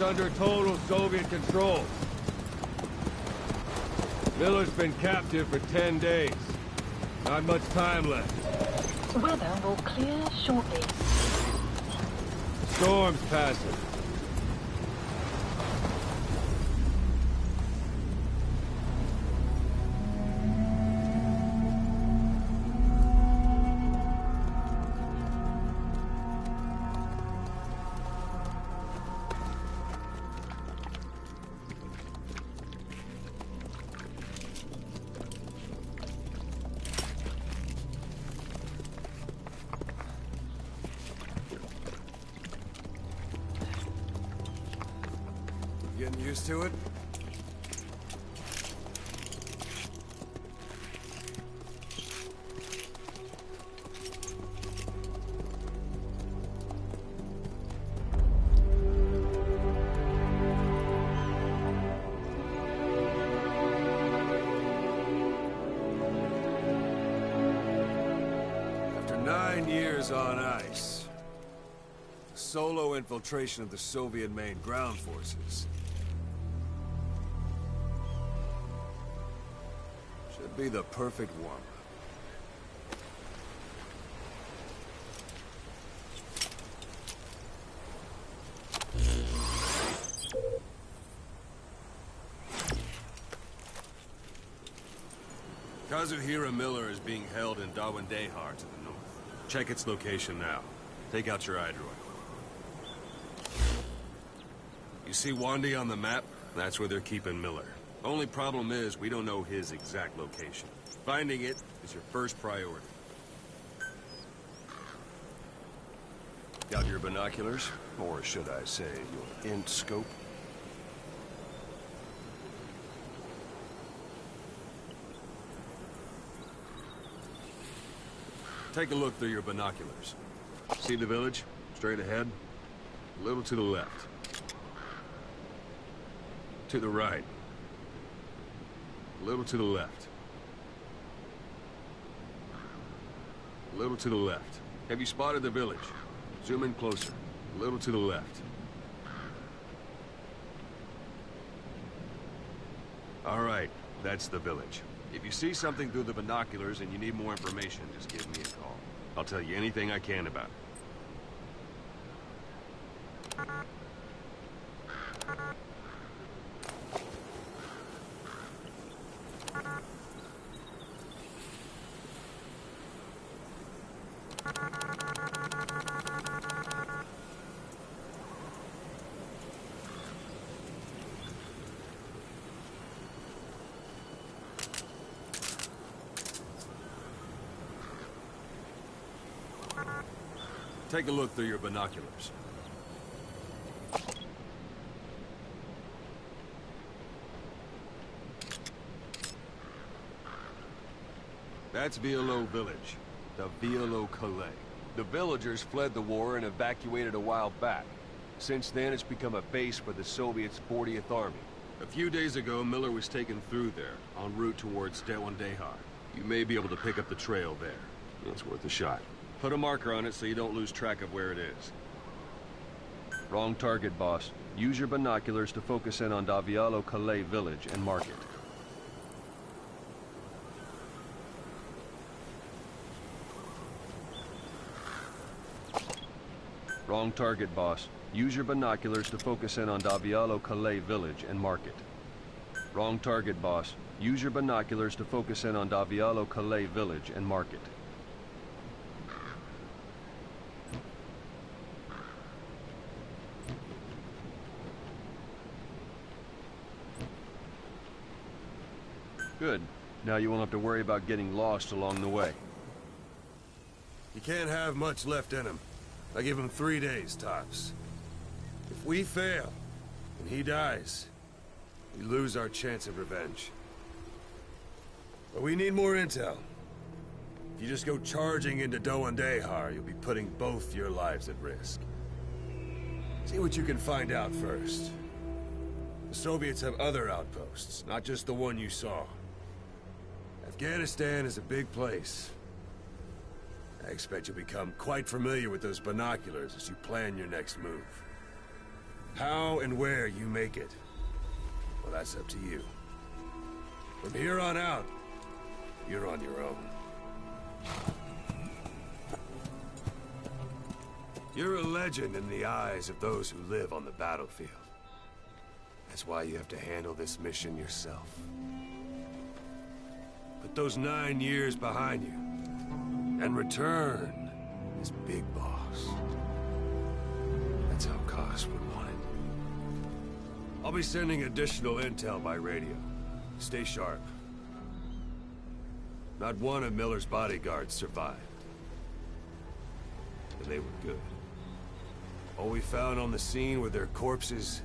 under total Soviet control. Miller's been captive for 10 days. Not much time left. Weather will clear shortly. Storm's passing. Getting used to it? After 9 years on ice, solo infiltration of the Soviet main ground forces. Should be the perfect warm-up. Kazuhira Miller is being held in Dawandehar to the north. Check its location now. Take out your iDroid. You see Wandi on the map? That's where they're keeping Miller. Only problem is, we don't know his exact location. Finding it is your first priority. Got your binoculars? Or should I say, your int scope? Take a look through your binoculars. See the village? Straight ahead? A little to the left. To the right. A little to the left. A little to the left. Have you spotted the village? Zoom in closer. A little to the left. All right, that's the village. If you see something through the binoculars and you need more information, just give me a call. I'll tell you anything I can about it. Take a look through your binoculars. That's Violo Village, the Violo Calais. The villagers fled the war and evacuated a while back. Since then, it's become a base for the Soviets' 40th Army. A few days ago, Miller was taken through there, en route towards Dawandehar. You may be able to pick up the trail there. It's worth a shot. Put a marker on it so you don't lose track of where it is. Wrong target, boss. Use your binoculars to focus in on Davialo Calais village and mark it. Wrong target, boss. Use your binoculars to focus in on Davialo Calais village and mark it. Wrong target, boss. Use your binoculars to focus in on Davialo Calais village and mark it. Good. Now you won't have to worry about getting lost along the way. You can't have much left in him. I give him 3 days, tops. If we fail, and he dies, we lose our chance of revenge. But we need more intel. If you just go charging into Dawandehar, you'll be putting both your lives at risk. See what you can find out first. The Soviets have other outposts, not just the one you saw. Afghanistan is a big place. I expect you'll become quite familiar with those binoculars as you plan your next move. How and where you make it, well, that's up to you. From here on out, you're on your own. You're a legend in the eyes of those who live on the battlefield. That's why you have to handle this mission yourself. Put those 9 years behind you, and return as Big Boss. That's how Koss would want it. I'll be sending additional intel by radio. Stay sharp. Not one of Miller's bodyguards survived. And they were good. All we found on the scene were their corpses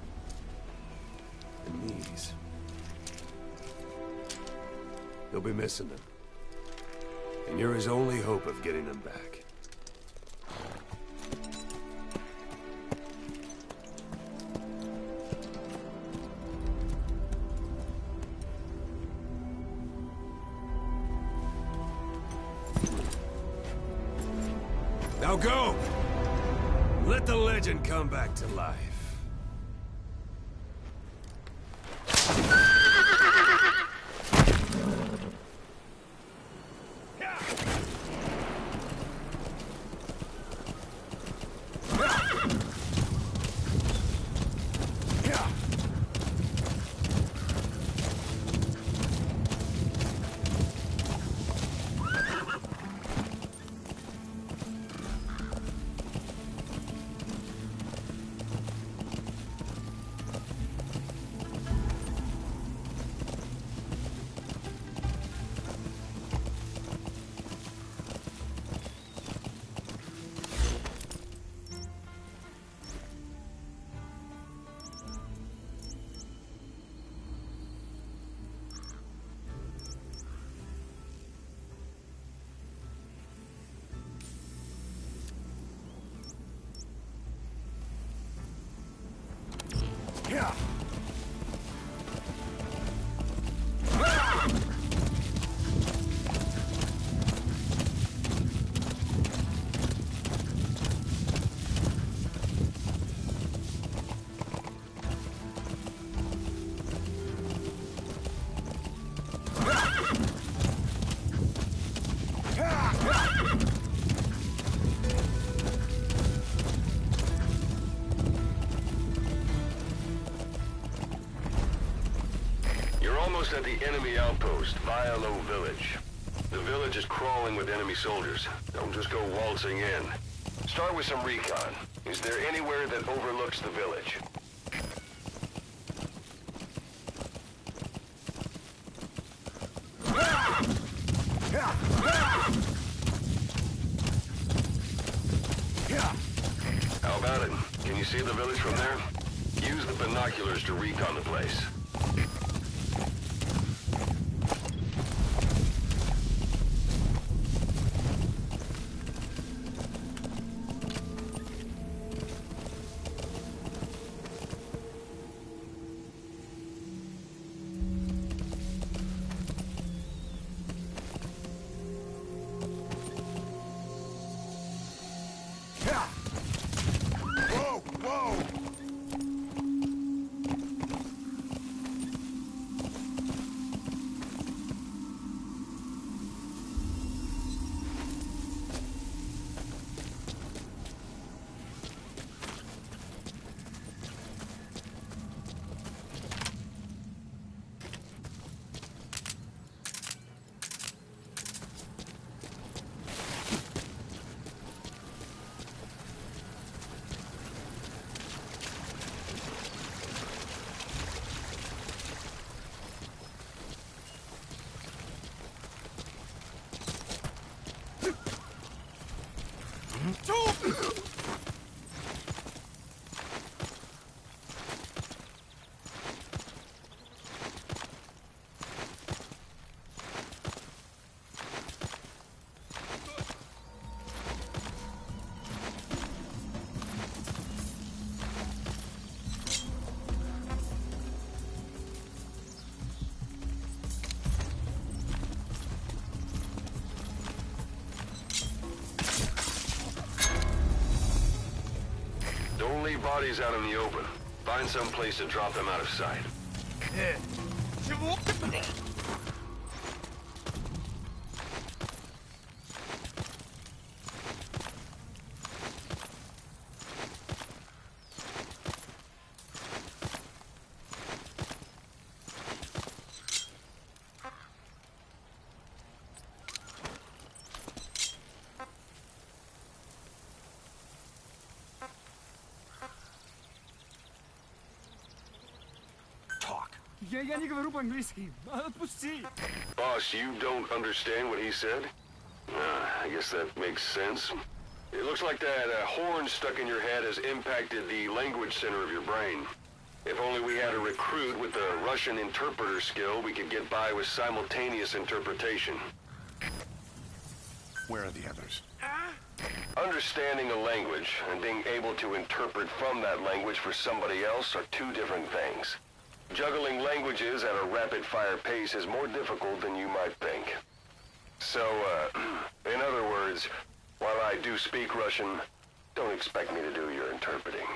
and knees. They'll be missing them. And you're his only hope of getting them back. Now go! Let the legend come back to life. At the enemy outpost, Vialo Village. The village is crawling with enemy soldiers. Don't just go waltzing in. Start with some recon. Is there anywhere that overlooks the village? How about it? Can you see the village from there? Use the binoculars to recon the place. Don't leave bodies out in the open. Find some place to drop them out of sight. Я не говорю по-английски. Отпусти. Boss, you don't understand what he said? I guess that makes sense. It looks like that horn stuck in your head has impacted the language center of your brain. If only we had a recruit with the Russian interpreter skill, we could get by with simultaneous interpretation. Where are the others? Understanding a language and being able to interpret from that language for somebody else are two different things. Juggling languages at a rapid-fire pace is more difficult than you might think. So, in other words, while I do speak Russian, don't expect me to do your interpreting.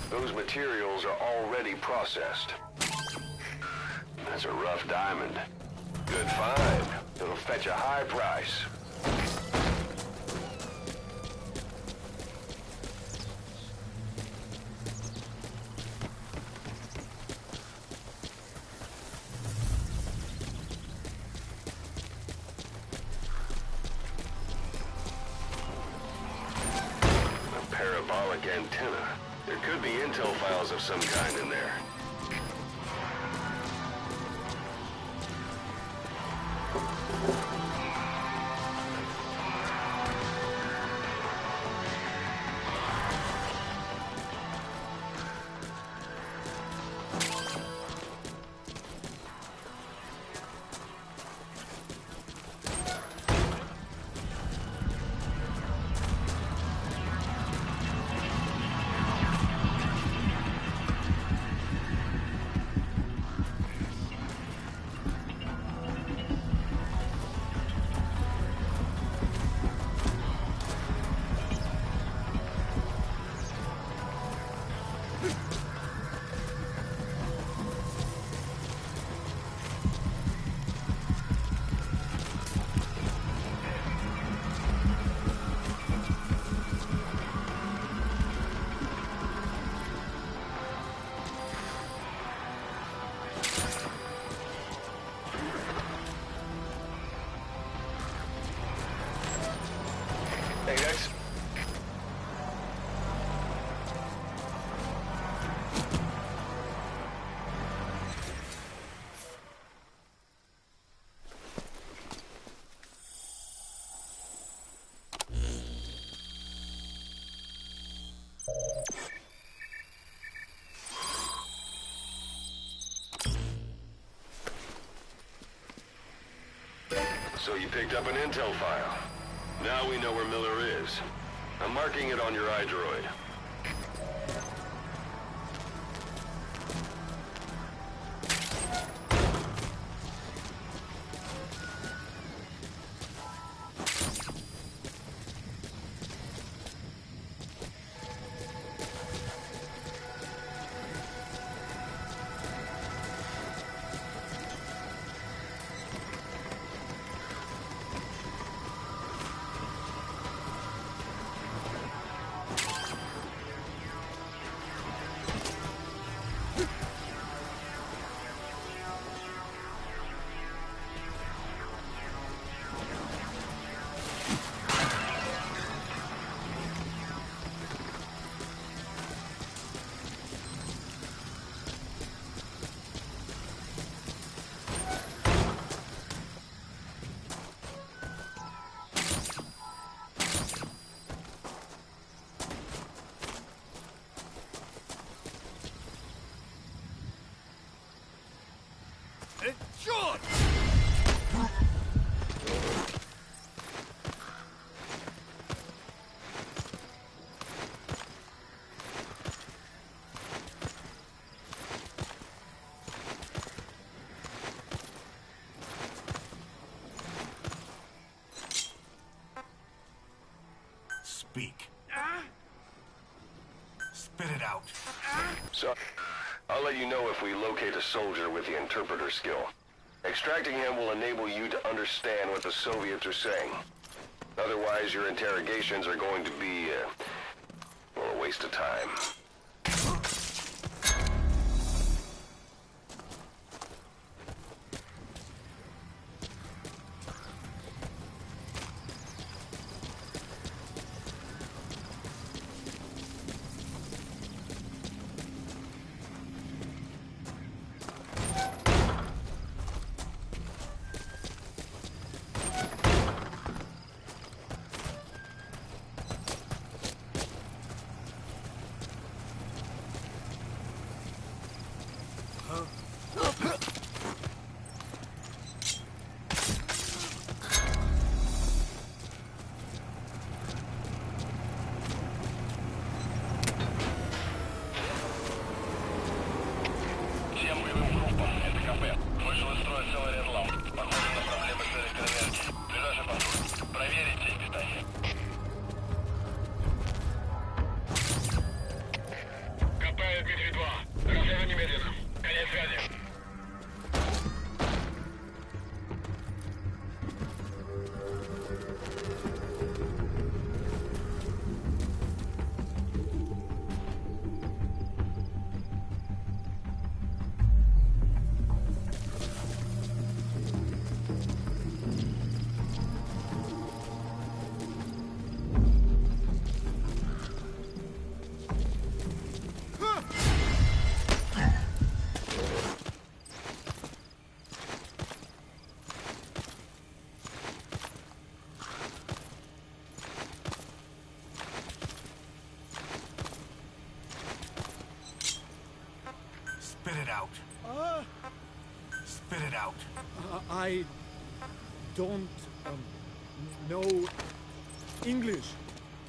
Those materials are already processed. That's a rough diamond. Good find. It'll fetch a high price. A parabolic antenna. There could be intel files of some kind in there. Hey, that's... So you picked up an intel file. Now we know where Miller is. I'm marking it on your iDroid. speak. Spit it out. So, I'll let you know if we locate a soldier with the interpreter skill. Extracting him will enable you to understand what the Soviets are saying. Otherwise, your interrogations are going to be, well, a waste of time. Spit it out. Spit it out. I don't know English.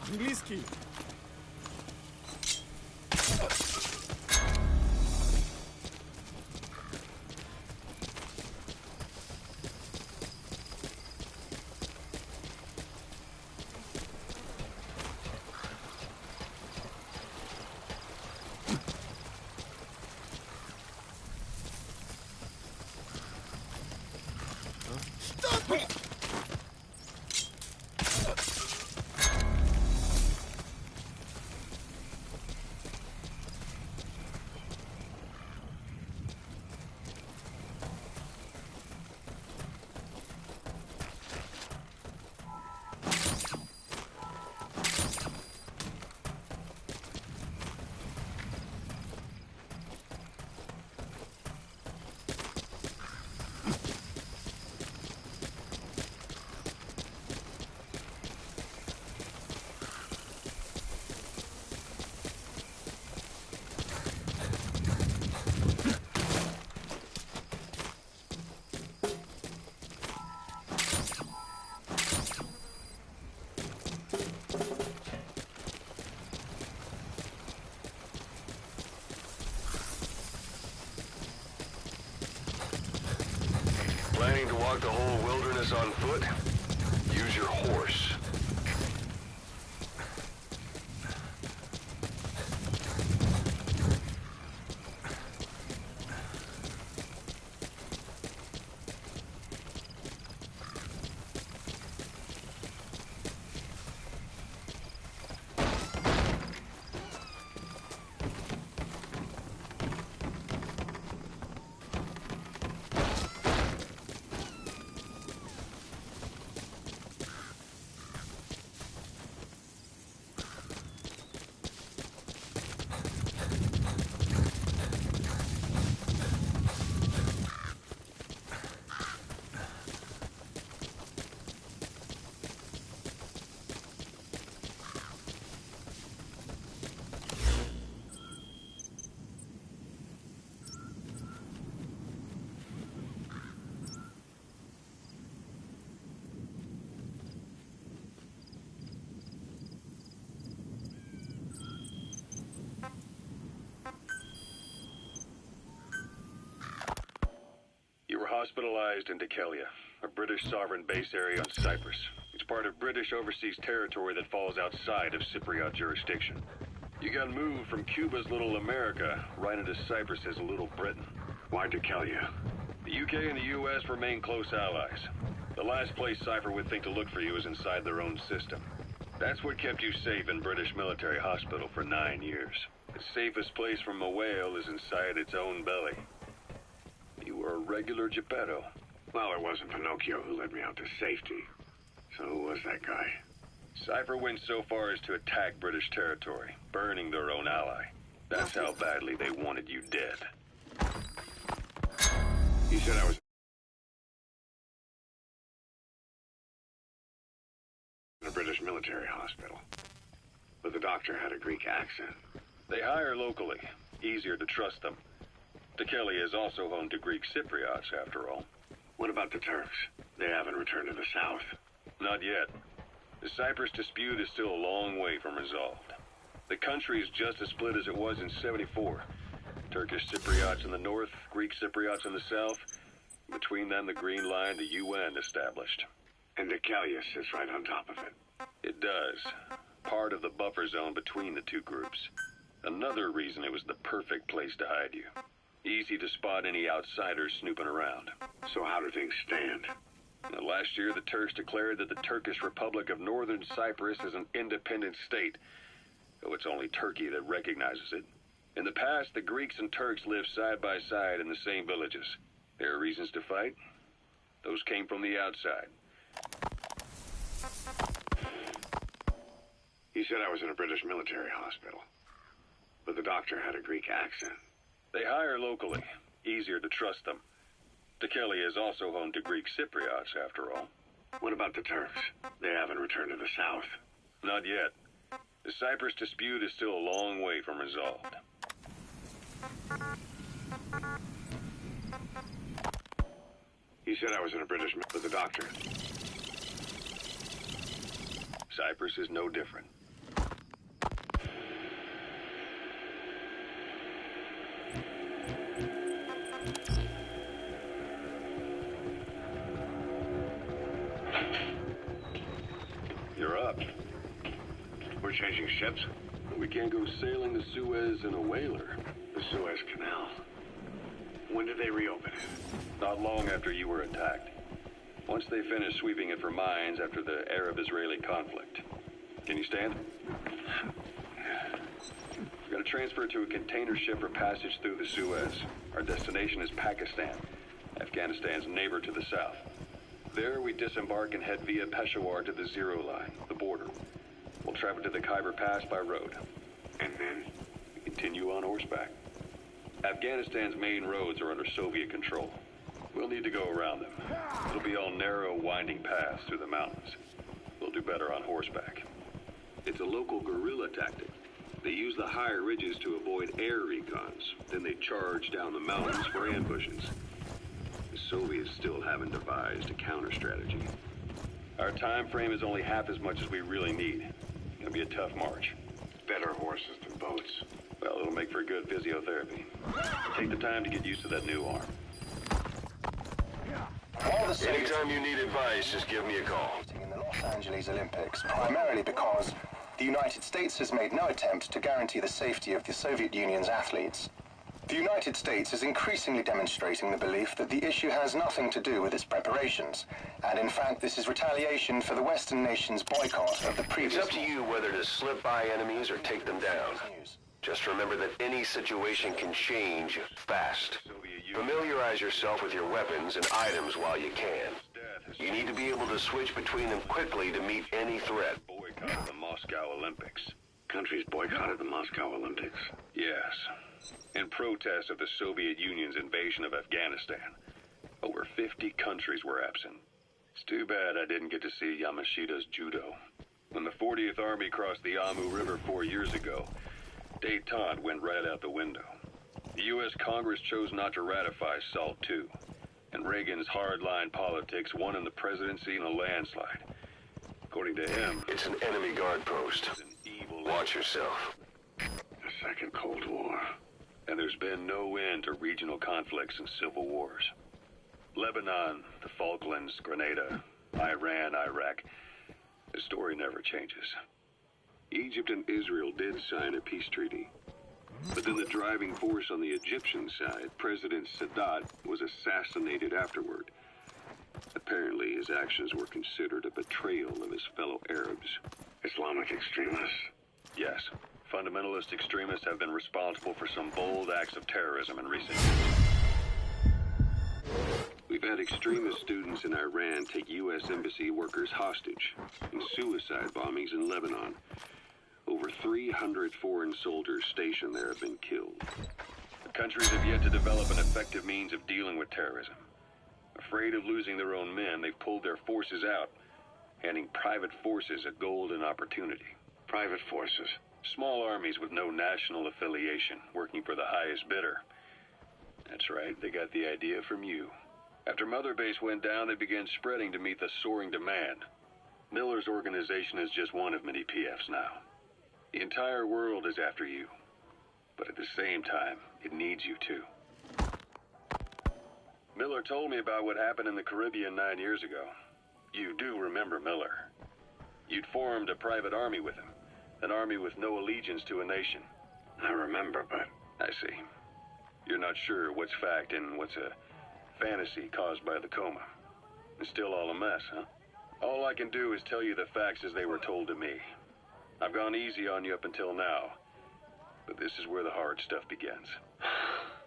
Angliski. Planning to walk the whole wilderness on foot? Use your horse. Hospitalized in Dikelia, a British sovereign base area on Cyprus. It's part of British overseas territory that falls outside of Cypriot jurisdiction. You got moved from Cuba's Little America right into Cyprus's Little Britain. Why Decalia? The UK and the US remain close allies. The last place Cypher would think to look for you is inside their own system. That's what kept you safe in British military hospital for 9 years. The safest place from a whale is inside its own belly. You were a regular Geppetto. Well, it wasn't Pinocchio who led me out to safety. So who was that guy? Cypher went so far as to attack British territory, burning their own ally. That's how badly they wanted you dead. He said I was in a British military hospital. But the doctor had a Greek accent. They hire locally. Easier to trust them. Decalia is also home to Greek Cypriots, after all. What about the Turks? They haven't returned to the south. Not yet. The Cyprus dispute is still a long way from resolved. The country is just as split as it was in '74. Turkish Cypriots in the north, Greek Cypriots in the south. Between them, the Green Line, the UN established. And Decalia sits right on top of it. It does. Part of the buffer zone between the two groups. Another reason it was the perfect place to hide you. Easy to spot any outsiders snooping around. So how do things stand? Now, last year, the Turks declared that the Turkish Republic of Northern Cyprus is an independent state, though it's only Turkey that recognizes it. In the past, the Greeks and Turks lived side by side in the same villages. There are reasons to fight. Those came from the outside. He said I was in a British military hospital. But the doctor had a Greek accent. They hire locally. Easier to trust them. Decalia is also home to Greek Cypriots, after all. What about the Turks? They haven't returned to the south. Not yet. The Cyprus dispute is still a long way from resolved. He said I was in a British with the doctor. Cyprus is no different. You're up. We're changing ships? We can't go sailing the Suez in a whaler. The Suez Canal. When did they reopen it? Not long after you were attacked. Once they finished sweeping it for mines after the Arab-Israeli conflict. Can you stand? We're going to transfer to a container ship for passage through the Suez. Our destination is Pakistan, Afghanistan's neighbor to the south. There, we disembark and head via Peshawar to the Zero Line, the border. We'll travel to the Khyber Pass by road. And then? We continue on horseback. Afghanistan's main roads are under Soviet control. We'll need to go around them. It'll be all narrow, winding paths through the mountains. We'll do better on horseback. It's a local guerrilla tactic. They use the higher ridges to avoid air recons. Then they charge down the mountains for ambushes. The Soviets still haven't devised a counter-strategy. Our time frame is only half as much as we really need. It'll be a tough march. Better horses than boats. Well, it'll make for good physiotherapy. Take the time to get used to that new arm. Anytime you need advice, just give me a call. In the Los Angeles Olympics, primarily because the United States has made no attempt to guarantee the safety of the Soviet Union's athletes. The United States is increasingly demonstrating the belief that the issue has nothing to do with its preparations, and in fact this is retaliation for the Western nations' boycott of the previous... It's up to you whether to slip by enemies or take them down. Just remember that any situation can change fast. Familiarize yourself with your weapons and items while you can. You need to be able to switch between them quickly to meet any threat. Boycott the Moscow Olympics. Countries boycotted the Moscow Olympics. Yes. In protest of the Soviet Union's invasion of Afghanistan. Over 50 countries were absent. It's too bad I didn't get to see Yamashita's judo. When the 40th Army crossed the Amu River 4 years ago, détente went right out the window. The U.S. Congress chose not to ratify SALT II, and Reagan's hardline politics won in the presidency in a landslide. According to him, it's an enemy guard post. It's an evil... Watch yourself. The Second Cold War. And there's been no end to regional conflicts and civil wars. Lebanon, the Falklands, Grenada, Iran, Iraq. The story never changes. Egypt and Israel did sign a peace treaty. But then the driving force on the Egyptian side, President Sadat, was assassinated afterward. Apparently, his actions were considered a betrayal of his fellow Arabs. Islamic extremists? Yes. Fundamentalist extremists have been responsible for some bold acts of terrorism in recent years. We've had extremist students in Iran take U.S. embassy workers hostage, and suicide bombings in Lebanon. Over 300 foreign soldiers stationed there have been killed. The countries have yet to develop an effective means of dealing with terrorism. Afraid of losing their own men, they've pulled their forces out, handing private forces a golden opportunity. Private forces? Small armies with no national affiliation, working for the highest bidder. That's right, they got the idea from you. After Mother Base went down, they began spreading to meet the soaring demand. Miller's organization is just one of many PFs now. The entire world is after you. But at the same time, it needs you too. Miller told me about what happened in the Caribbean 9 years ago. You do remember Miller. You'd formed a private army with him. An army with no allegiance to a nation. I remember, but... I see. You're not sure what's fact and what's a fantasy caused by the coma. It's still all a mess, huh? All I can do is tell you the facts as they were told to me. I've gone easy on you up until now, but this is where the hard stuff begins.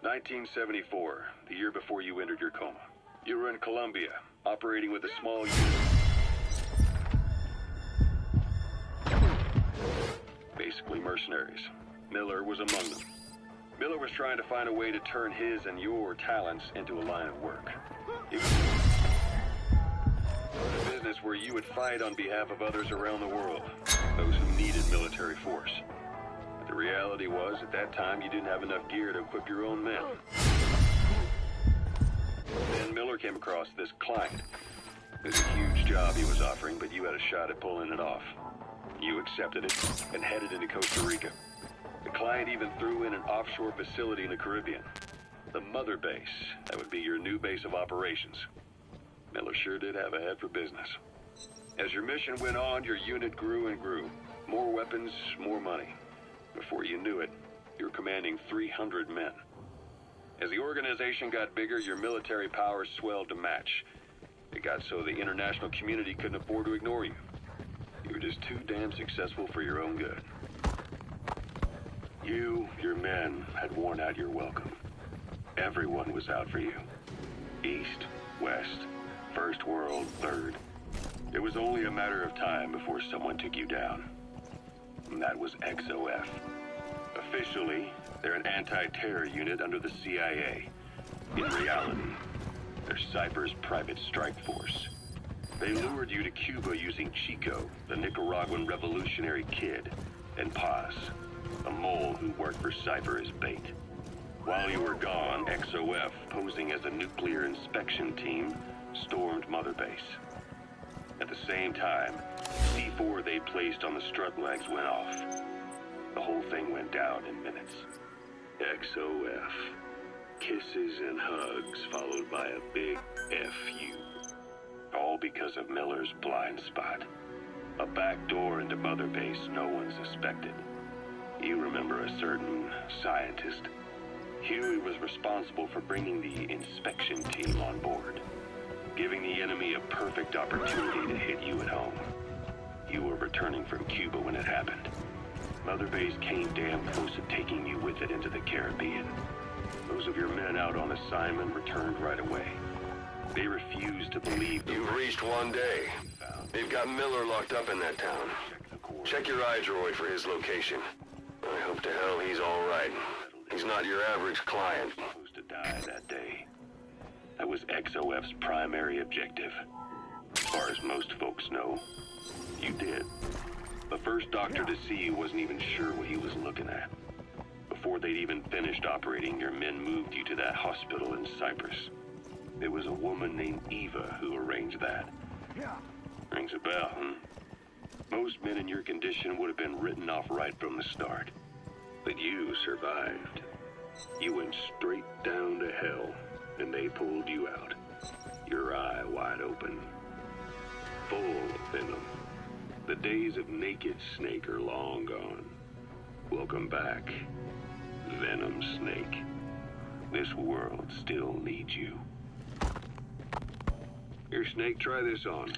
1974, the year before you entered your coma. You were in Colombia, operating with a small unit. Basically mercenaries. Miller was among them. Miller was trying to find a way to turn his and your talents into a line of work. He was a business where you would fight on behalf of others around the world, those who needed military force. But the reality was, at that time, you didn't have enough gear to equip your own men. Then Miller came across this client. It was a huge job he was offering, but you had a shot at pulling it off. You accepted it and headed into Costa Rica. The client even threw in an offshore facility in the Caribbean. The Mother Base, that would be your new base of operations. Miller sure did have a head for business. As your mission went on, your unit grew and grew. More weapons, more money. Before you knew it, you were commanding 300 men. As the organization got bigger, your military powers swelled to match. It got so the international community couldn't afford to ignore you. You were just too damn successful for your own good. You, your men, had worn out your welcome. Everyone was out for you. East, West, First World, Third. It was only a matter of time before someone took you down. And that was XOF. Officially, they're an anti-terror unit under the CIA. In reality, they're Cypher's private strike force. They lured you to Cuba using Chico, the Nicaraguan revolutionary kid, and Paz, a mole who worked for Cypher as bait. While you were gone, XOF, posing as a nuclear inspection team, stormed Mother Base. At the same time, C4 they placed on the strut legs went off. The whole thing went down in minutes. XOF. Kisses and hugs followed by a big FU. All because of Miller's blind spot. A back door into Mother Base no one suspected. You remember a certain scientist. Huey was responsible for bringing the inspection team on board, giving the enemy a perfect opportunity to hit you at home. You were returning from Cuba when it happened. Mother Base came damn close to taking you with it into the Caribbean. Those of your men out on assignment returned right away. They refused to believe You've reached one day. They've got Miller locked up in that town. Check your iDroid for his location. I hope to hell he's all right. He's not your average client. Supposed to die that day. That was XOF's primary objective. As far as most folks know, you did. The first doctor to see you wasn't even sure what he was looking at. Before they'd even finished operating, your men moved you to that hospital in Cyprus. It was a woman named Eva who arranged that. Rings a bell, huh? Most men in your condition would have been written off right from the start. But you survived. You went straight down to hell, and they pulled you out. Your eye wide open. Full of venom. days of naked Snake are long gone. Welcome back, Venom Snake. This world still needs you. Here, Snake, try this on.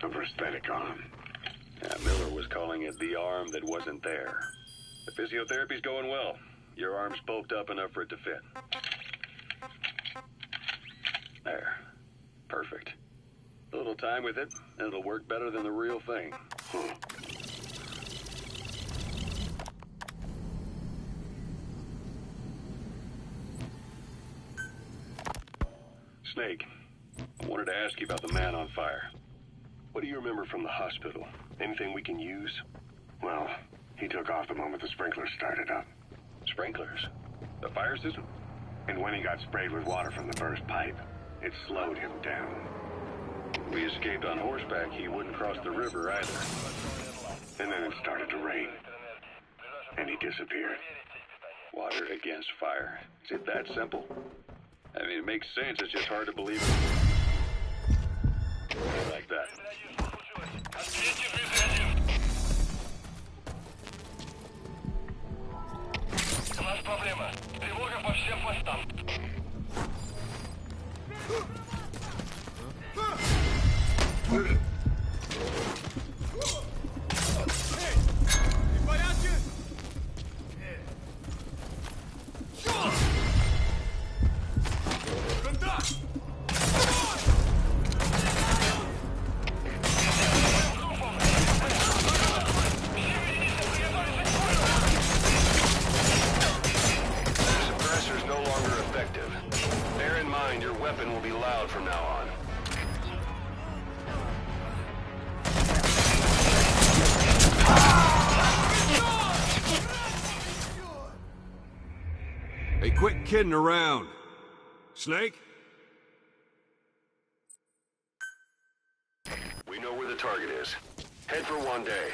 A prosthetic arm. Yeah, Miller was calling it the arm that wasn't there. The physiotherapy's going well. Your arm's bulked up enough for it to fit. There. Perfect. A little time with it, and it'll work better than the real thing. Snake, I wanted to ask you about the man on fire. What do you remember from the hospital? Anything we can use? Well, he took off the moment the sprinklers started up. Sprinklers? The fire system? And when he got sprayed with water from the burst pipe, it slowed him down. If we escaped on horseback, he wouldn't cross the river either. And then it started to rain. And he disappeared. Water against fire. Is it that simple? I mean, it makes sense. It's just hard to believe it. Like that. Проблема. Тревога по всем постам. Hey, quit kidding around. Snake? We know where the target is. Head for one day.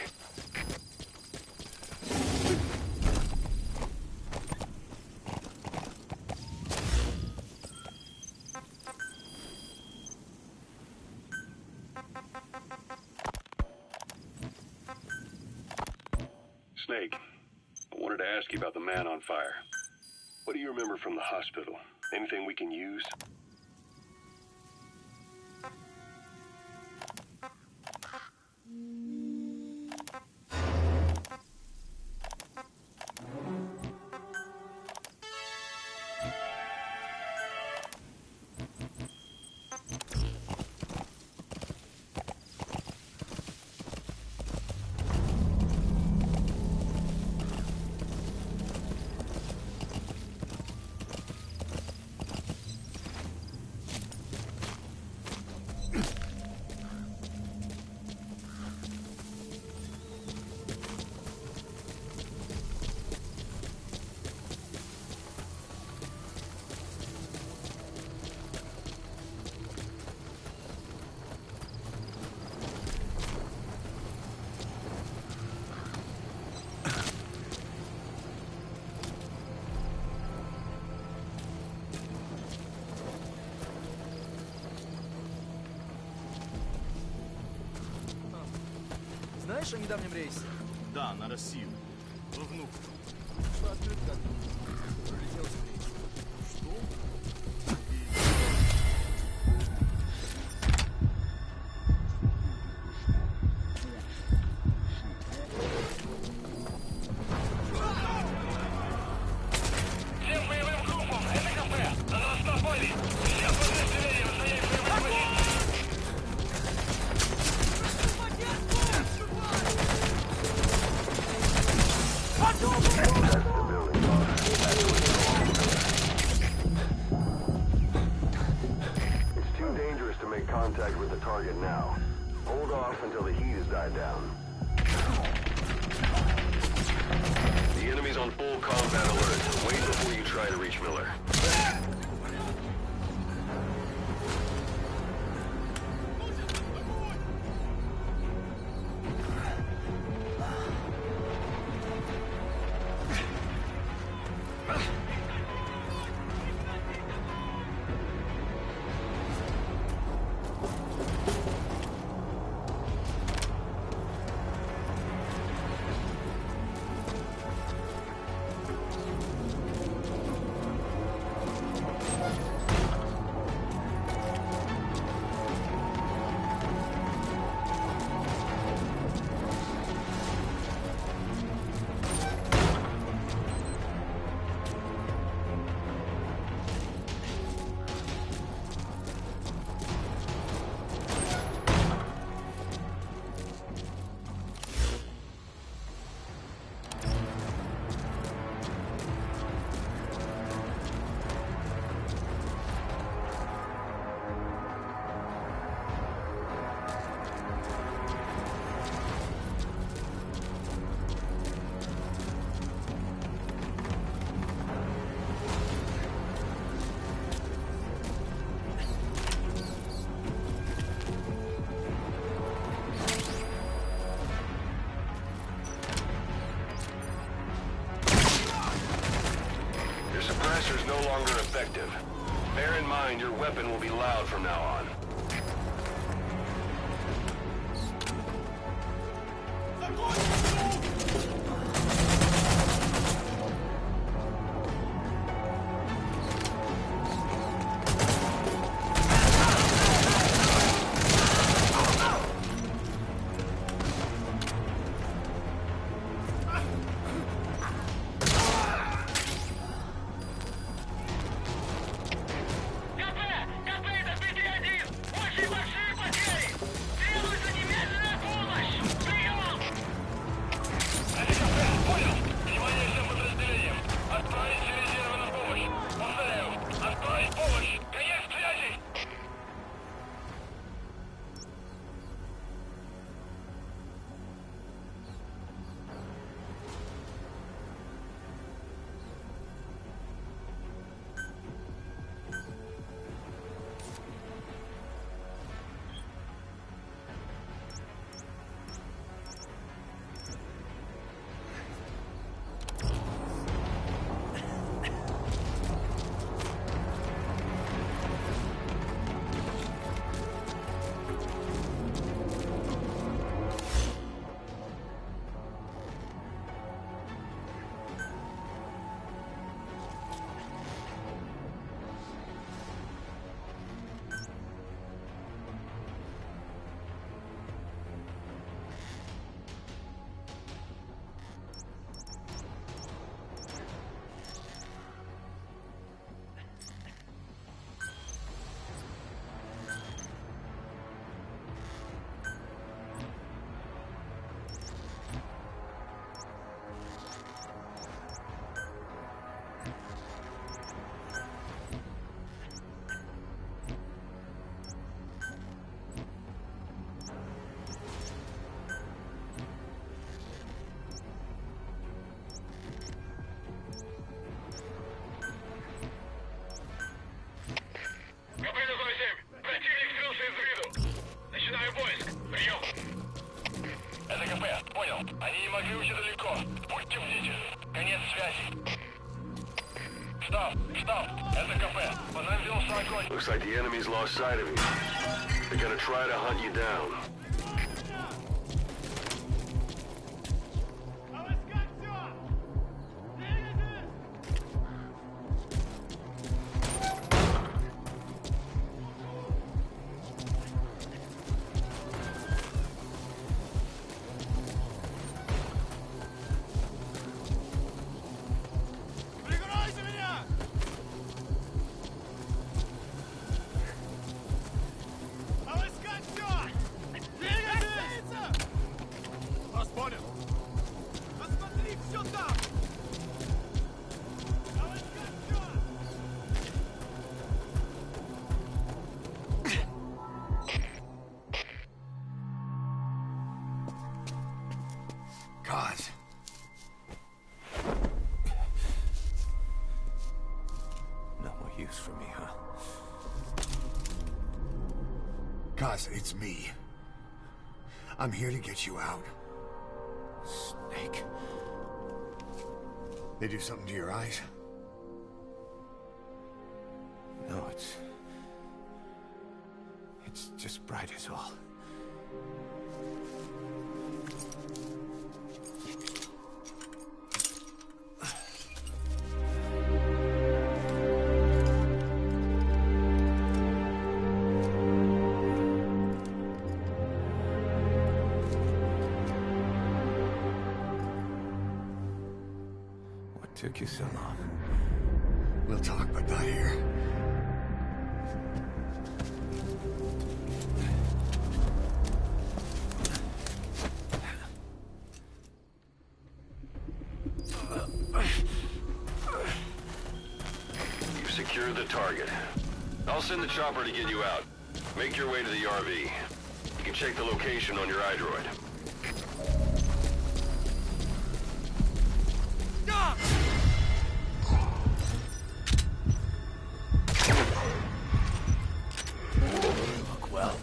Snake, I wanted to ask you about the man on fire. What do you remember from the hospital? Anything we can use? Знаешь о недавнем рейсе? Да, на Россию. Во Внуково. Что открытка пролетел с рейса. Что? Всем боевым группам! Это КП! На нас напали! Все подразделения стоять прямо It's too dangerous to make contact with the target now. Hold off until the heat has died down. The enemy's on full combat alert. Wait before you try to reach Miller. longer effective. Bear in mind your weapon will be loud from now on. Looks like the enemy's lost sight of you. They're gonna try to hunt you down. God. No more use for me, huh? Kaz, it's me. I'm here to get you out. Snake. They do something to your eyes? No, it's just bright is all. What took you so long? We'll talk, but not here. You've secured the target. I'll send the chopper to get you out. Make your way to the RV. You can check the location on your iDroid. Look well.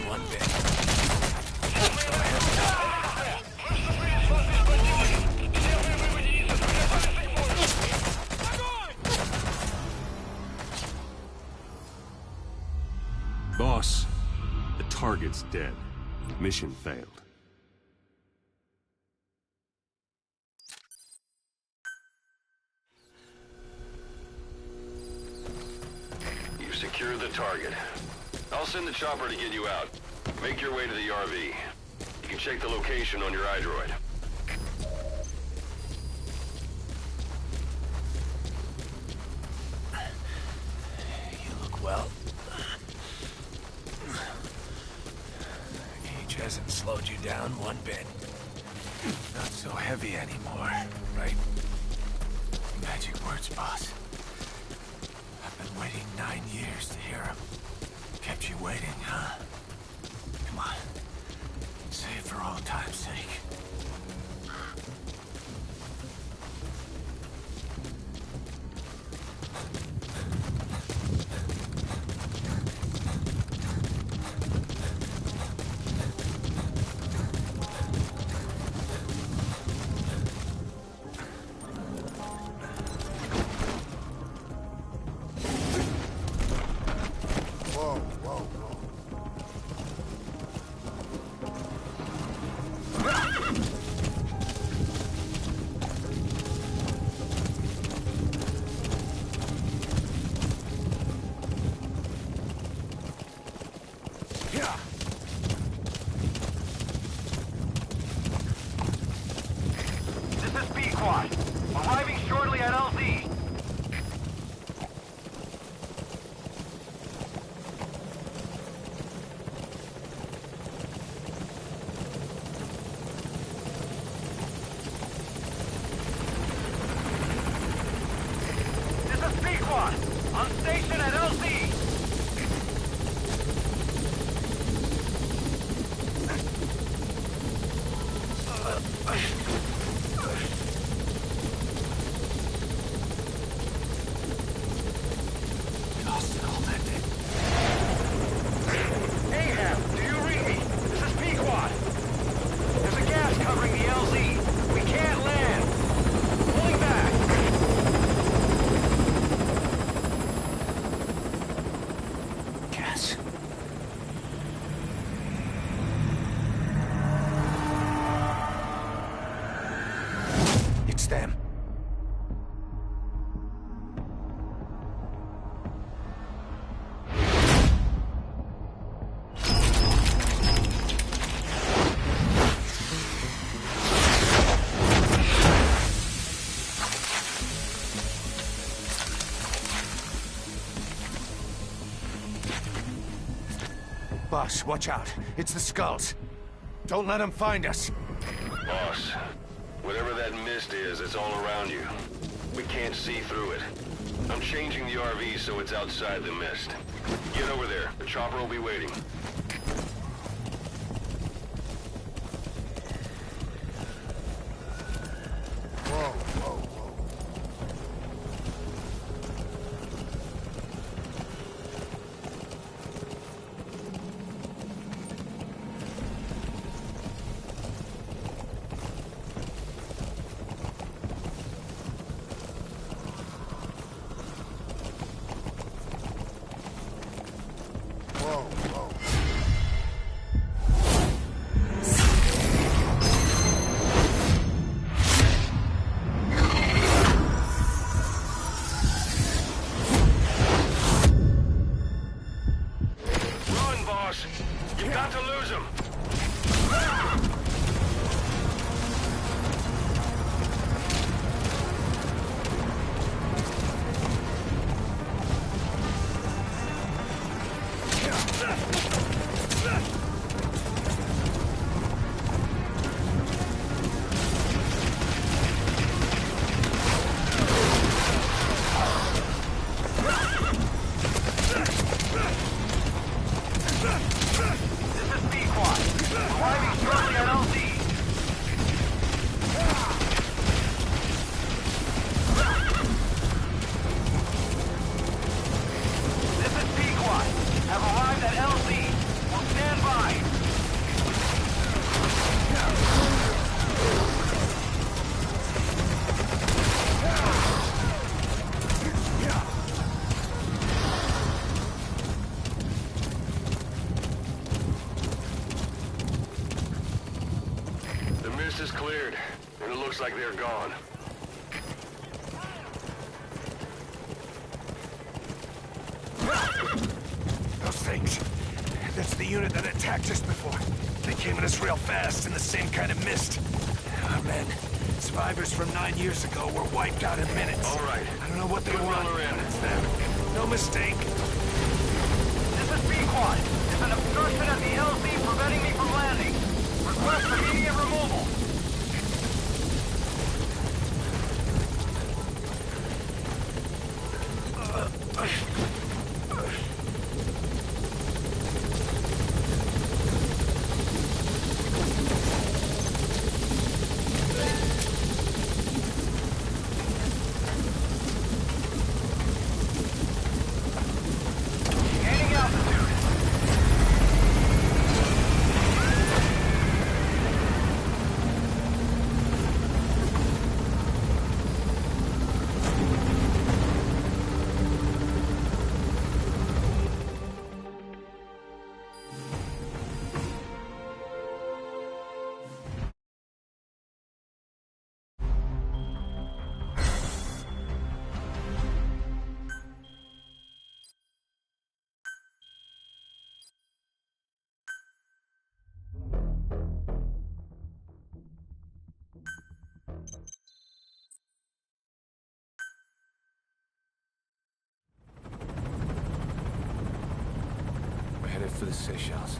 One bit. Boss, the target's dead. Mission failed. You've secured the target. I'll send the chopper to get you out. Make your way to the RV. You can check the location on your iDroid. You look well. Age hasn't slowed you down one bit. Not so heavy anymore, right? Magic words, boss. I've been waiting 9 years to hear them. Kept you waiting, huh? Come on. Say it for all time's sake. Arriving shortly at LZ. This is Pequod. On station at LZ. Them. Boss, watch out. It's the Skulls. Don't let them find us. Boss, whatever that mist is, it's all around you. We can't see through it. I'm changing the RV so it's outside the mist. Get over there. The chopper will be waiting. You've got to lose him. This is Pequod. Arriving shortly at LZ. Coast is cleared, and it looks like they're gone. Those things. That's the unit that attacked us before. They came at us real fast in the same kind of mist. Oh, man. Survivors from 9 years ago were wiped out in minutes. All right. I don't know what they Good want, Miller in. but it's them. No mistake. This is B-Quad. There's an obstruction at the LZ preventing me from landing. Request immediate removal. Gaining altitude. We're headed for the Seychelles.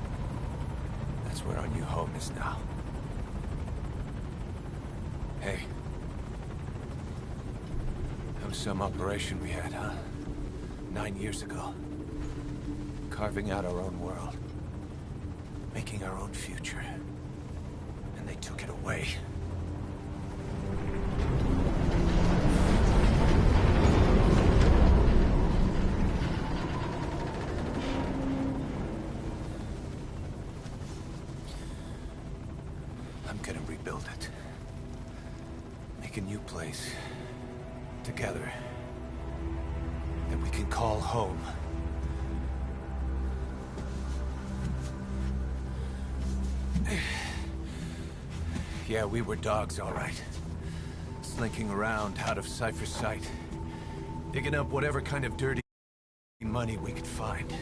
That's where our new home is now. Hey. That was some operation we had, huh? 9 years ago. Carving out our own world. Making our own future. And they took it away. I'm gonna rebuild it. Make a new place. Together. That we can call home. Yeah, we were dogs, all right. Slinking around out of Cypher's sight. Digging up whatever kind of dirty money we could find.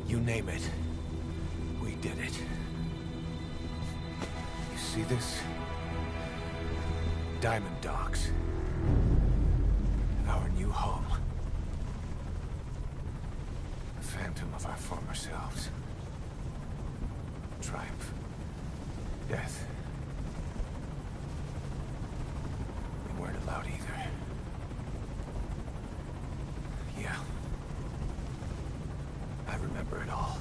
You name it. We did it. You see this? Diamond Dogs. Our new home. A phantom of our former selves. Triumph. Death. We weren't allowed either. Yeah. I remember it all.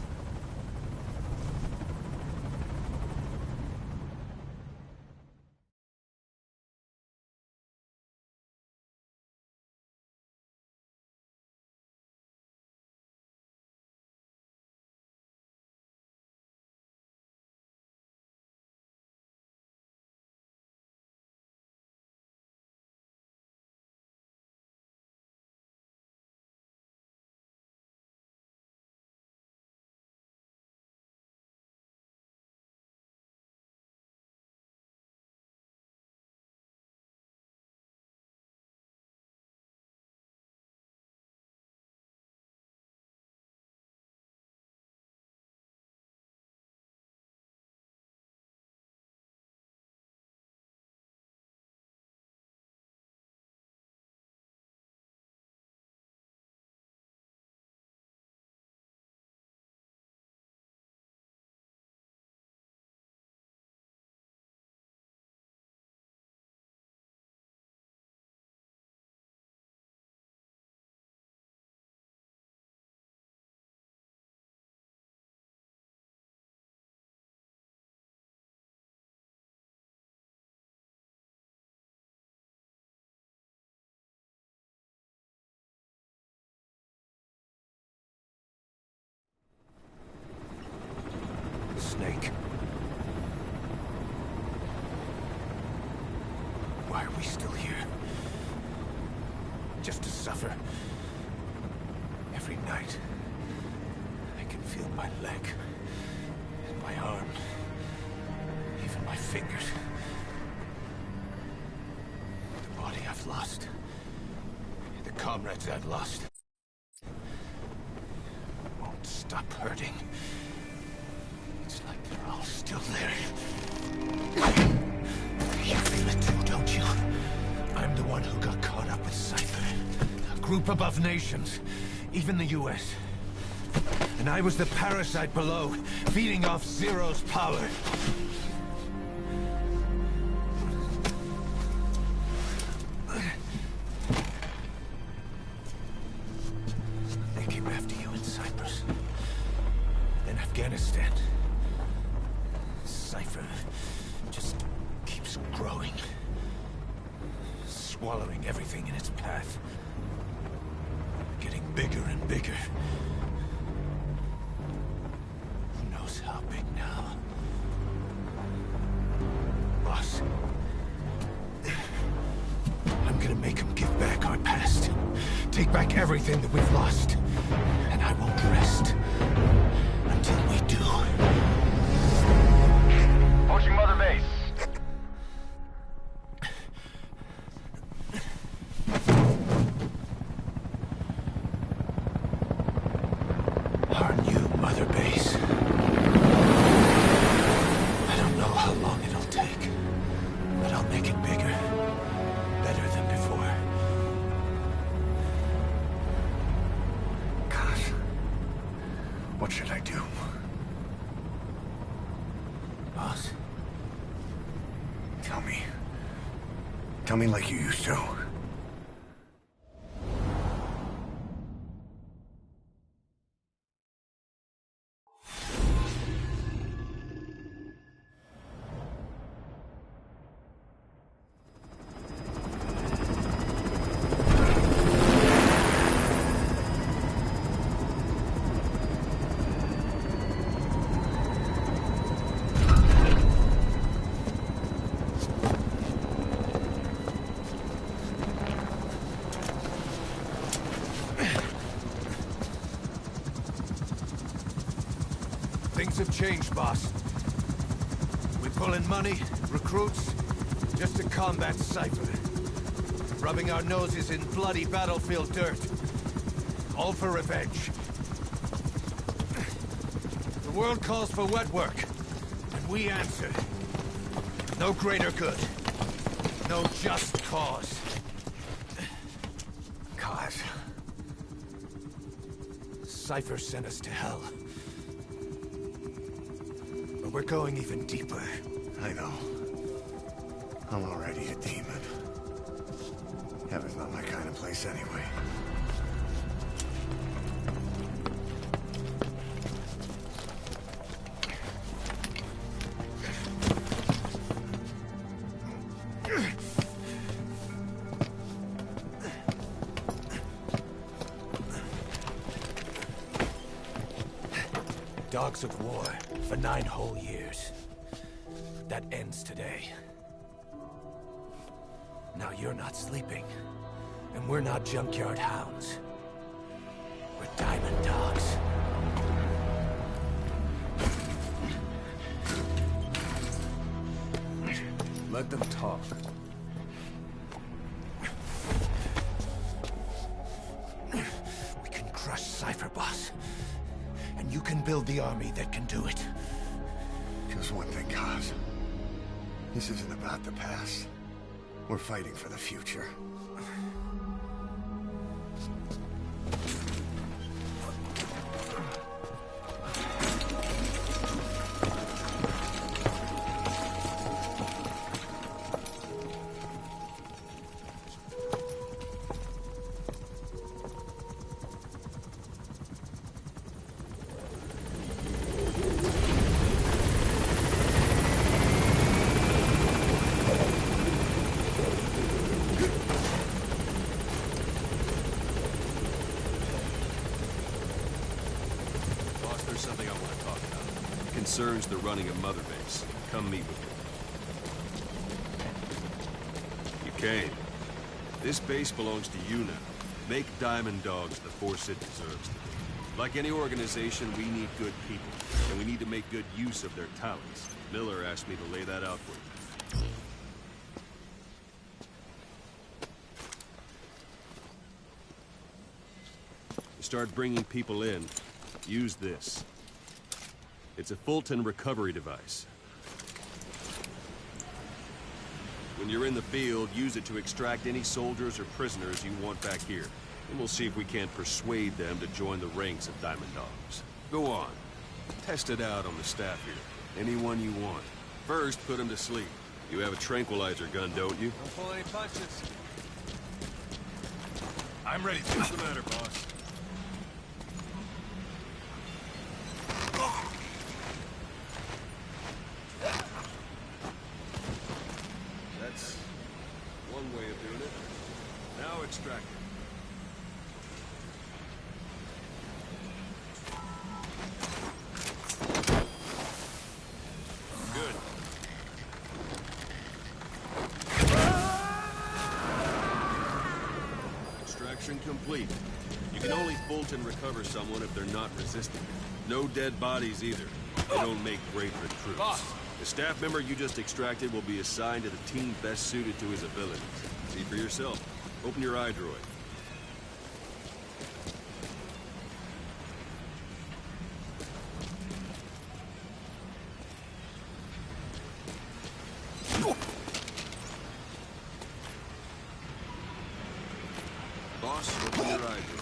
Snake. Why are we still here? Just to suffer? Every night, I can feel my leg, and my arm, even my fingers. comrades I've lost. Won't stop hurting. It's like they're all still there. You feel it too, don't you? I'm the one who got caught up with Cypher. A group above nations, even the US. And I was the parasite below, feeding off Zero's power. They came after you in Cyprus. Then Afghanistan. Cypher just keeps growing. Swallowing everything in its path. Getting bigger and bigger. Who knows how big now? Boss. I'm gonna make them give back our past. Take back everything that we've lost. And I won't rest until we do. Approaching Mother Base. Our new Mother Base. I don't know how long it'll take, but I'll make it bigger. Better than before. Gosh. What should I do? Boss? Tell me. Tell me like you used to. Things have changed, boss. We pull in money, recruits, just to combat Cypher. Rubbing our noses in bloody battlefield dirt. All for revenge. The world calls for wet work, and we answer. No greater good. No just cause. Cause? Cypher sent us to hell. But we're going even deeper. I know. I'm already a demon. Heaven's not my kind of place anyway. Dogs of war for 9 whole years. That ends today. Now you're not sleeping, and we're not junkyard hounds. We're diamond dogs. Let them talk. We can crush Cypher, boss. And you can build the army that can do it. Just one thing, Kaz. This isn't about the past. We're fighting for the future. There's something I want to talk about. It concerns the running of Mother Base. Come meet with me. You came. This base belongs to you now. Make Diamond Dogs the force it deserves to be. Like any organization, we need good people, and we need to make good use of their talents. Miller asked me to lay that out for you. start bringing people in, use this. It's a Fulton recovery device. When you're in the field, use it to extract any soldiers or prisoners you want back here. And we'll see if we can't persuade them to join the ranks of Diamond Dogs. Go on. Test it out on the staff here. Anyone you want. First, put them to sleep. You have a tranquilizer gun, don't you? Don't pull any punches. I'm ready to. What's the matter, boss? That's one way of doing it. Now extract it. Good. Extraction complete. You can only Fulton recover someone if they're not resisting. No dead bodies either. They don't make great recruits. Boss. The staff member you just extracted will be assigned to the team best suited to his abilities. See for yourself. Open your eye droid. Boss, open your eye droid.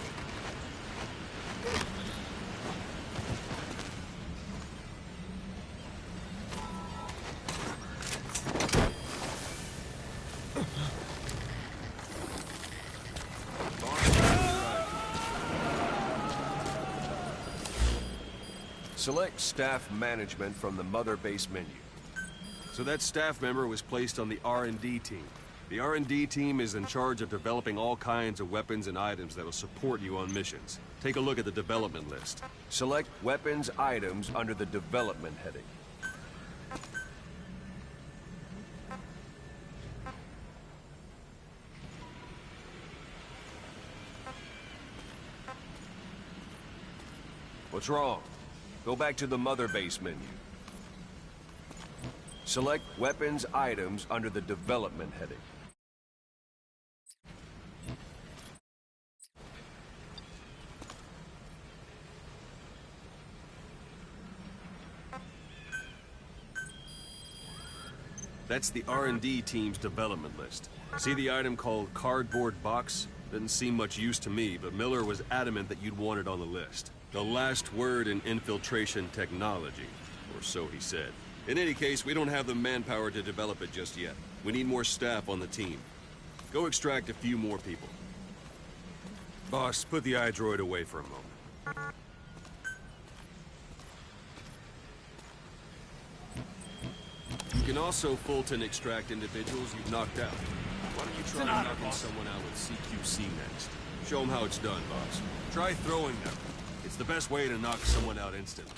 Select staff management from the Mother Base menu. So that staff member was placed on the R&D team. The R&D team is in charge of developing all kinds of weapons and items that'll support you on missions. Take a look at the development list. Select weapons items under the development heading. What's wrong? Go back to the Mother Base menu. Select weapons items under the development heading. That's the R&D team's development list. See the item called cardboard box? Didn't seem much use to me, but Miller was adamant that you'd want it on the list. The last word in infiltration technology, or so he said. In any case, we don't have the manpower to develop it just yet. We need more staff on the team. Go extract a few more people. Boss, put the iDroid away for a moment. You can also Fulton extract individuals you've knocked out. Why don't you try knocking someone out with CQC next? Show them how it's done, boss. Try throwing them. It's the best way to knock someone out instantly.